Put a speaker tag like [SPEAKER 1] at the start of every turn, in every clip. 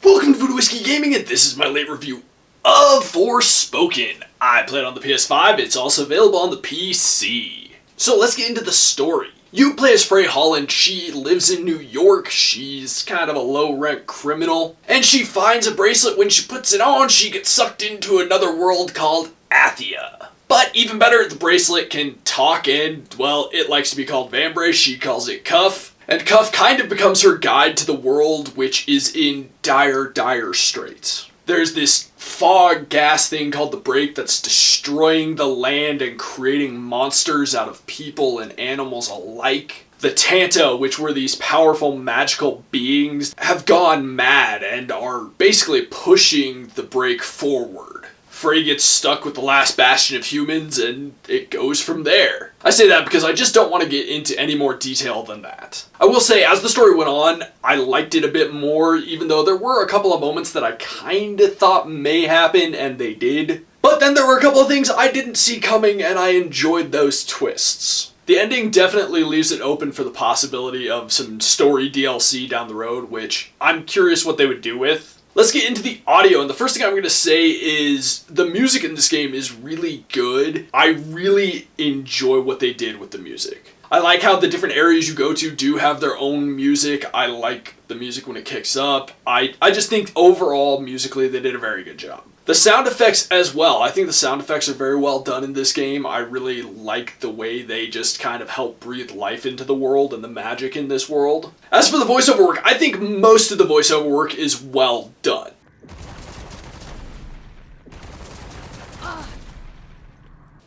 [SPEAKER 1] Welcome to Voodoo Whiskey Gaming, and this is my late review of Forspoken. I played on the PS5, it's also available on the PC. So let's get into the story. You play as Frey Holland. She lives in New York, she's kind of a low-rent criminal, and she finds a bracelet. When she puts it on, she gets sucked into another world called Athia. But even better, the bracelet can talk and, well, it likes to be called Vambrace, she calls it Cuff. And Cuff kind of becomes her guide to the world, which is in dire straits. There's this fog gas thing called the Break that's destroying the land and creating monsters out of people and animals alike. The Tanta, which were these powerful magical beings, have gone mad and are basically pushing the Break forward. Frey gets stuck with the last bastion of humans, and it goes from there. I say that because I just don't want to get into any more detail than that. I will say, as the story went on, I liked it a bit more, even though there were a couple of moments that I kinda thought may happen, and they did. But then there were a couple of things I didn't see coming, and I enjoyed those twists. The ending definitely leaves it open for the possibility of some story DLC down the road, which I'm curious what they would do with. Let's get into the audio, and the first thing I'm going to say is the music in this game is really good. I really enjoy what they did with the music. I like how the different areas you go to do have their own music. I like the music when it kicks up. I just think overall, musically, they did a very good job. The sound effects as well. I think the sound effects are very well done in this game. I really like the way they just kind of help breathe life into the world and the magic in this world. As for the voiceover work, I think most of the voiceover work is well done.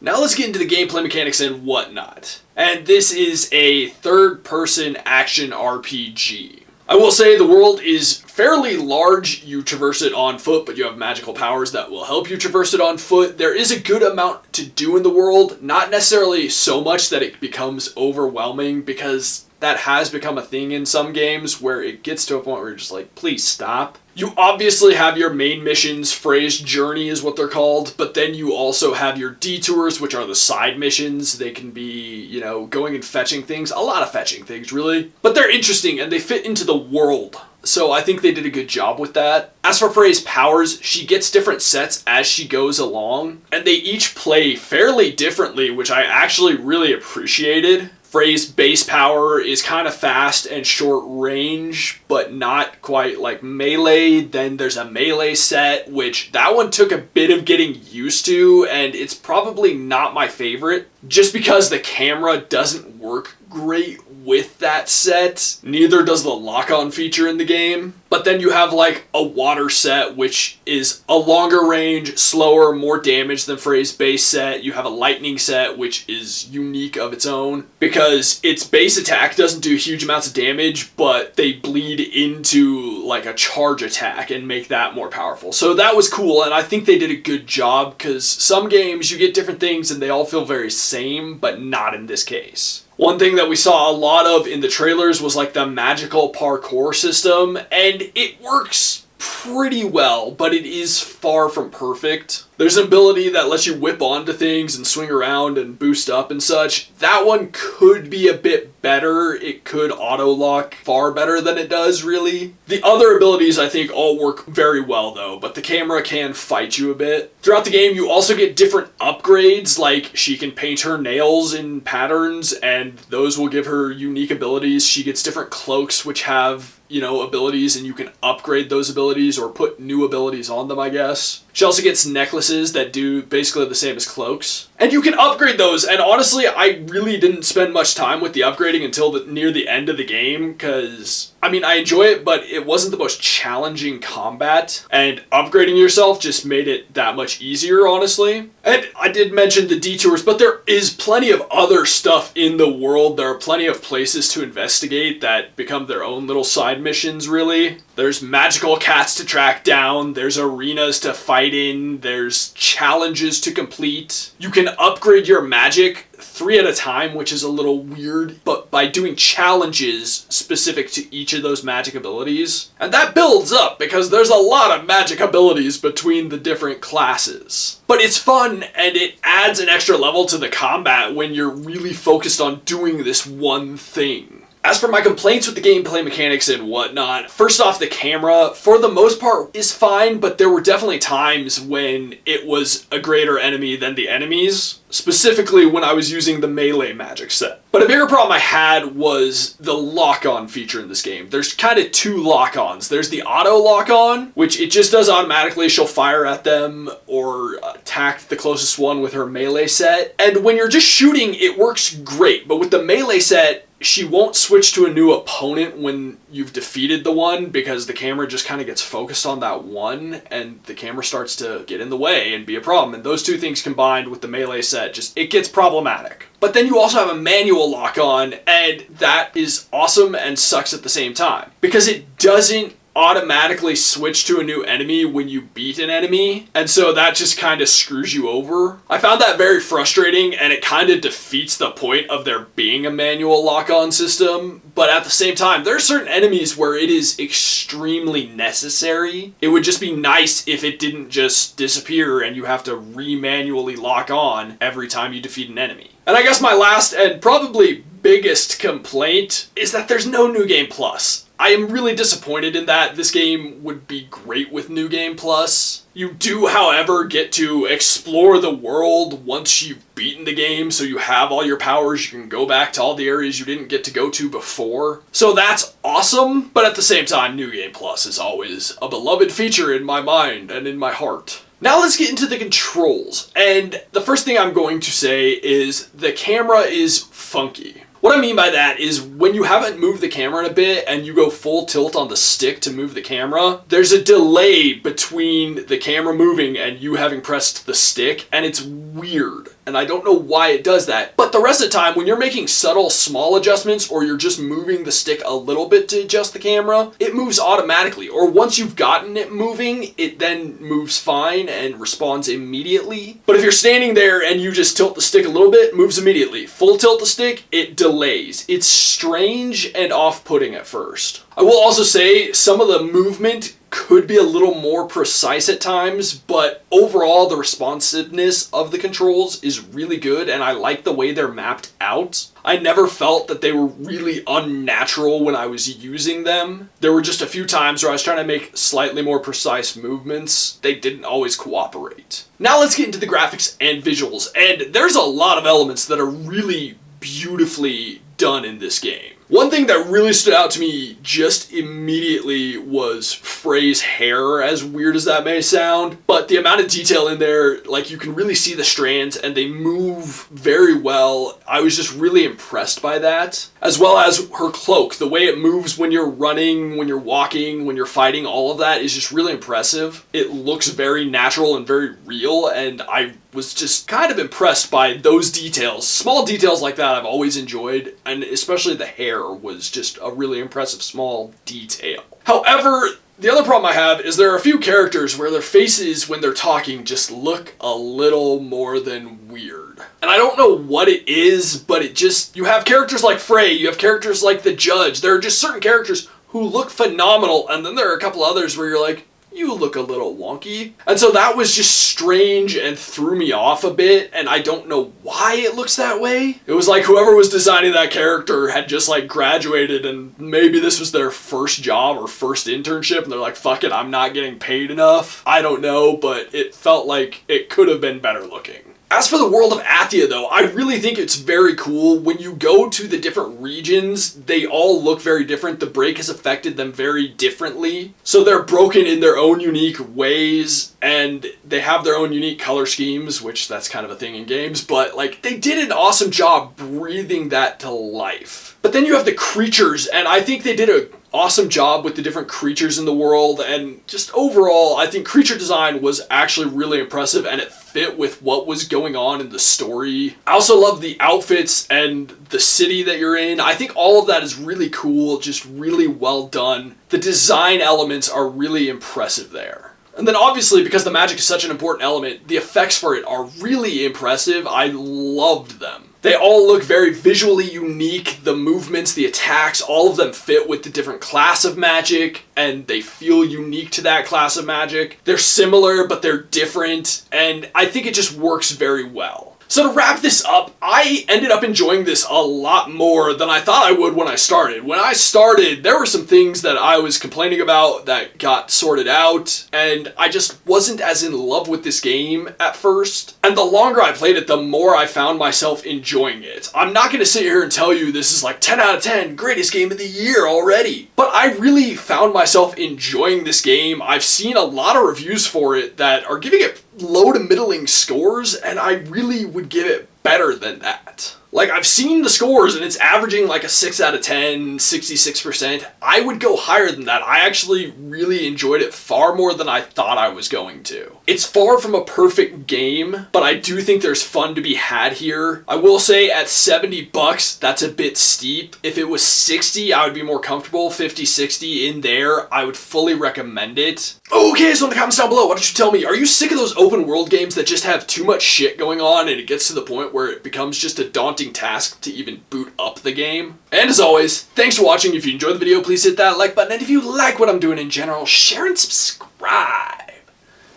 [SPEAKER 1] Now let's get into the gameplay mechanics and whatnot. And this is a third-person action RPG. I will say the world is fairly large. You traverse it on foot, but you have magical powers that will help you traverse it on foot. There is a good amount to do in the world, not necessarily so much that it becomes overwhelming, because that has become a thing in some games where it gets to a point where you're just like, please stop. You obviously have your main missions. Frey's Journey is what they're called, but then you also have your detours, which are the side missions. They can be, you know, going and fetching things. A lot of fetching things, really. But they're interesting, and they fit into the world. So I think they did a good job with that. As for Frey's powers, she gets different sets as she goes along, and they each play fairly differently, which I actually really appreciated. Frey's base power is kind of fast and short range, but not quite like melee. Then there's a melee set, which that one took a bit of getting used to, and it's probably not my favorite, just because the camera doesn't work great with that set. Neither does the lock-on feature in the game. But then you have like a water set, which is a longer range, slower, more damage than Frey's base set. You have a lightning set, which is unique of its own, because its base attack doesn't do huge amounts of damage, but they bleed into like a charge attack and make that more powerful. So that was cool, and I think they did a good job, because some games you get different things and they all feel very same, but not in this case. One thing that we saw a lot of in the trailers was like the magical parkour system, and it works pretty well, but it is far from perfect. There's an ability that lets you whip onto things and swing around and boost up and such. That one could be a bit better. It could auto-lock far better than it does, really. The other abilities, I think, all work very well, though, but the camera can fight you a bit. Throughout the game, you also get different upgrades, like she can paint her nails in patterns, and those will give her unique abilities. She gets different cloaks, which have, you know, abilities, and you can upgrade those abilities or put new abilities on them, I guess. She also gets necklaces that do basically the same as cloaks. And you can upgrade those, and honestly, I really didn't spend much time with the upgrading until near the end of the game, because, I mean, I enjoy it, but it wasn't the most challenging combat, and upgrading yourself just made it that much easier, honestly. And I did mention the detours, but there is plenty of other stuff in the world. There are plenty of places to investigate that become their own little side missions, really. There's magical cats to track down, there's arenas to fight in, there's challenges to complete. You can upgrade your magic 3 at a time, which is a little weird, but by doing challenges specific to each of those magic abilities. And that builds up, because there's a lot of magic abilities between the different classes. But it's fun, and it adds an extra level to the combat when you're really focused on doing this one thing. As for my complaints with the gameplay mechanics and whatnot, first off, the camera, for the most part, is fine, but there were definitely times when it was a greater enemy than the enemies, specifically when I was using the melee magic set. But a bigger problem I had was the lock-on feature in this game. There's kind of two lock-ons. There's the auto lock-on, which it just does automatically. She'll fire at them or attack the closest one with her melee set. And when you're just shooting, it works great, but with the melee set, she won't switch to a new opponent when you've defeated the one because the camera just kind of gets focused on that one and the camera starts to get in the way and be a problem. And those two things combined with the melee set, it gets problematic. But then you also have a manual lock-on, and that is awesome and sucks at the same time because it doesn't automatically switch to a new enemy when you beat an enemy, and so that just kind of screws you over. I found that very frustrating, and it kind of defeats the point of there being a manual lock-on system, but at the same time, there are certain enemies where it is extremely necessary. It would just be nice if it didn't just disappear and you have to re-manually lock on every time you defeat an enemy. And I guess my last and probably biggest complaint is that there's no New Game Plus. I am really disappointed in that. This game would be great with New Game Plus. You do, however, get to explore the world once you've beaten the game, so you have all your powers. You can go back to all the areas you didn't get to go to before. So that's awesome, but at the same time, New Game Plus is always a beloved feature in my mind and in my heart. Now let's get into the controls, and the first thing I'm going to say is the camera is funky. What I mean by that is when you haven't moved the camera in a bit and you go full tilt on the stick to move the camera, there's a delay between the camera moving and you having pressed the stick, and it's weird. And I don't know why it does that. But the rest of the time, when you're making subtle, small adjustments, or you're just moving the stick a little bit to adjust the camera, it moves automatically. Or once you've gotten it moving, it then moves fine and responds immediately. But if you're standing there and you just tilt the stick a little bit, it moves immediately. Full tilt the stick, it delays. It's strange and off-putting at first. I will also say some of the movement could be a little more precise at times, but overall the responsiveness of the controls is really good, and I like the way they're mapped out. I never felt that they were really unnatural when I was using them. There were just a few times where I was trying to make slightly more precise movements. They didn't always cooperate. Now let's get into the graphics and visuals, and there's a lot of elements that are really beautifully done in this game. One thing that really stood out to me just immediately was Frey's hair, as weird as that may sound, but the amount of detail in there, like you can really see the strands and they move very well. I was just really impressed by that. As well as her cloak, the way it moves when you're running, when you're walking, when you're fighting, all of that is just really impressive. It looks very natural and very real, and I was just kind of impressed by those details. Small details like that I've always enjoyed, and especially the hair was just a really impressive small detail. However, the other problem I have is there are a few characters where their faces when they're talking just look a little more than weird. And I don't know what it is, but you have characters like Frey, you have characters like the Judge. There are just certain characters who look phenomenal, and then there are a couple others where you're like, you look a little wonky. And so that was just strange and threw me off a bit, and I don't know why it looks that way. It was like whoever was designing that character had just like graduated and maybe this was their first job or first internship and they're like, fuck it, I'm not getting paid enough. I don't know, but it felt like it could have been better looking. As for the world of Athia though, I really think it's very cool. When you go to the different regions, they all look very different. The break has affected them very differently. So they're broken in their own unique ways, and they have their own unique color schemes, which that's kind of a thing in games, but like they did an awesome job breathing that to life. But then you have the creatures, and I think they did an awesome job with the different creatures in the world, and just overall, I think creature design was actually really impressive, and it fit with what was going on in the story. I also love the outfits and the city that you're in. I think all of that is really cool, just really well done. The design elements are really impressive there. And then obviously, because the magic is such an important element, the effects for it are really impressive. I loved them. They all look very visually unique. The movements, the attacks, all of them fit with the different class of magic, and they feel unique to that class of magic. They're similar, but they're different, and I think it just works very well. So to wrap this up, I ended up enjoying this a lot more than I thought I would when I started. When I started, there were some things that I was complaining about that got sorted out, and I just wasn't as in love with this game at first. And the longer I played it, the more I found myself enjoying it. I'm not going to sit here and tell you this is like 10 out of 10, greatest game of the year already. But I really found myself enjoying this game. I've seen a lot of reviews for it that are giving it low to middling scores, and I really would give it better than that. Like, I've seen the scores and it's averaging like a 6 out of 10, 66%. I would go higher than that. I actually really enjoyed it far more than I thought I was going to. It's far from a perfect game, but I do think there's fun to be had here. I will say at $70, that's a bit steep. If it was 60, I would be more comfortable. 50, 60 in there, I would fully recommend it. Okay, so in the comments down below, why don't you tell me, are you sick of those open world games that just have too much shit going on and it gets to the point where it becomes just a daunting task to even boot up the game? And as always, thanks for watching. If you enjoyed the video, please hit that like button, and if you like what I'm doing in general, share and subscribe.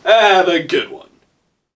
[SPEAKER 1] Have a good one.